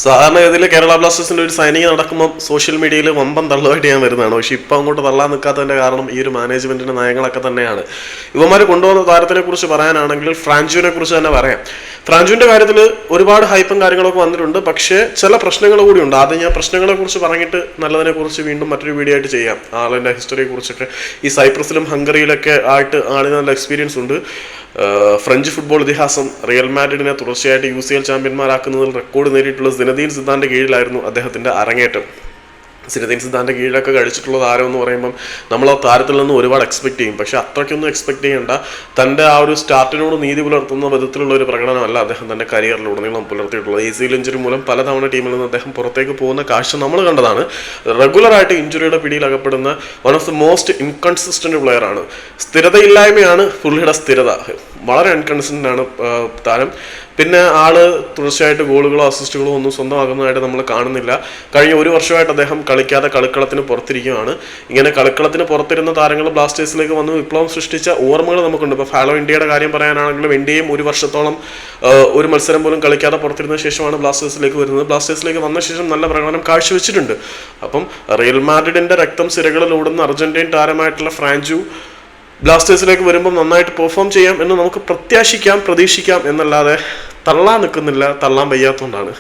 സാധാരണഗതിയിൽ കേരള ബ്ലാസ്റ്റേഴ്സിന്റെ ഒരു സൈനിങ് നടക്കുമ്പോൾ സോഷ്യൽ മീഡിയയിൽ വമ്പൻ തള്ളുമായിട്ട് ഞാൻ വരുന്നതാണ്. പക്ഷെ ഇപ്പം അങ്ങോട്ട് തള്ളാൻ നിൽക്കാത്തതിന്റെ കാരണം ഈ ഒരു മാനേജ്മെന്റിന്റെ നയങ്ങളൊക്കെ തന്നെയാണ്. ഇവന്മാർ കൊണ്ടുവന്ന താരത്തിനെ കുറിച്ച് പറയാനാണെങ്കിൽ ഫ്രാഞ്ചുവിനെ കുറിച്ച് തന്നെ പറയാം. ഫ്രാഞ്ചുവിന്റെ കാര്യത്തിൽ ഒരുപാട് ഹൈപ്പും കാര്യങ്ങളൊക്കെ വന്നിട്ടുണ്ട്. പക്ഷേ ചില പ്രശ്നങ്ങൾ കൂടി ഉണ്ട്. ആദ്യം ഞാൻ പ്രശ്നങ്ങളെ കുറിച്ച് പറഞ്ഞിട്ട് നല്ലതിനെ കുറിച്ച് വീണ്ടും മറ്റൊരു വീഡിയോ ആയിട്ട് ചെയ്യാം. ആളിന്റെ ഹിസ്റ്ററിയെ കുറിച്ചൊക്കെ ഈ സൈപ്രസിലും ഹംഗറിയിലൊക്കെ ആയിട്ട് ആളിന് നല്ല എക്സ്പീരിയൻസ് ഉണ്ട്. ഫ്രഞ്ച് ഫുട്ബോൾ ഇതിഹാസം റിയൽ മാഡ്രിഡിനെ തുടർച്ചയായിട്ട് UCL ചാമ്പ്യന്മാരാക്കുന്നതിൽ റെക്കോർഡ് നേടിയിട്ടുള്ള സിനദീൻ സിദാന്റെ കീഴിലായിരുന്നു അദ്ദേഹത്തിന്റെ അരങ്ങേറ്റം. സിനദീൻ സിദാന്റെ കീഴിലൊക്കെ കഴിച്ചിട്ടുള്ള താരം എന്ന് പറയുമ്പം നമ്മൾ ആ താരത്തിൽ നിന്ന് ഒരുപാട് എക്സ്പെക്ട് ചെയ്യും. പക്ഷെ അത്രയ്ക്കൊന്നും എക്സ്പെക്ട് ചെയ്യേണ്ട. തൻ്റെ ആ ഒരു സ്റ്റാർട്ടിനോട് നീതി പുലർത്തുന്ന വിധത്തിലുള്ള ഒരു പ്രകടനമല്ല അദ്ദേഹം തൻ്റെ കരിയറിലുടനീളം പുലർത്തിയിട്ടുള്ളത്. ACL ഇഞ്ചുറി മൂലം പലതവണ ടീമിൽ നിന്ന് അദ്ദേഹം പുറത്തേക്ക് പോകുന്ന കാഴ്ച നമ്മൾ കണ്ടതാണ്. റെഗുലറായിട്ട് ഇഞ്ചുറിയുടെ പിടിയിൽ അകപ്പെടുന്ന one of the most inconsistent player ആണ്. സ്ഥിരതയില്ലായ്മയാണ് പുള്ളിയുടെ സ്ഥിരത. വളരെ അൺകൺസിസ്റ്റന്റ് ആണ് താരം. പിന്നെ ആള് തുടർച്ചയായിട്ട് ഗോളുകളോ അസിസ്റ്റുകളോ ഒന്നും സ്വന്തമാകുന്നതായിട്ട് നമ്മൾ കാണുന്നില്ല. കഴിഞ്ഞ ഒരു വർഷമായിട്ട് അദ്ദേഹം കളിക്കാതെ കളിക്കളത്തിന് പുറത്തിരിക്കുകയാണ്. ഇങ്ങനെ കളിക്കളത്തിന് പുറത്തിരുന്ന താരങ്ങൾ ബ്ലാസ്റ്റേഴ്സിലേക്ക് വന്ന് വിപ്ലവം സൃഷ്ടിച്ച ഓർമ്മകൾ നമുക്കുണ്ട്. ഇപ്പോൾ ഫാലോ ഇന്ത്യയുടെ കാര്യം പറയാനാണെങ്കിലും ഇന്ത്യയും ഒരു വർഷത്തോളം ഒരു മത്സരം പോലും കളിക്കാതെ പുറത്തിരുന്ന ശേഷമാണ് ബ്ലാസ്റ്റേഴ്സിലേക്ക് വരുന്നത്. ബ്ലാസ്റ്റേഴ്സിലേക്ക് വന്ന ശേഷം നല്ല പ്രകടനം കാഴ്ചവെച്ചിട്ടുണ്ട്. അപ്പം റിയൽ മാഡ്രിഡിന്റെ രക്തം സിരകളിൽ ഓടുന്ന അർജന്റീൻ താരമായിട്ടുള്ള ഫ്രാഞ്ചു ബ്ലാസ്റ്റേഴ്സിലേക്ക് വരുമ്പോൾ നന്നായിട്ട് പെർഫോം ചെയ്യാം എന്ന് നമുക്ക് പ്രത്യാശിക്കാം, പ്രതീക്ഷിക്കാം എന്നല്ലാതെ തള്ളാൻ നിൽക്കുന്നില്ല. തള്ളാൻ വയ്യാത്തതുകൊണ്ടാണ്.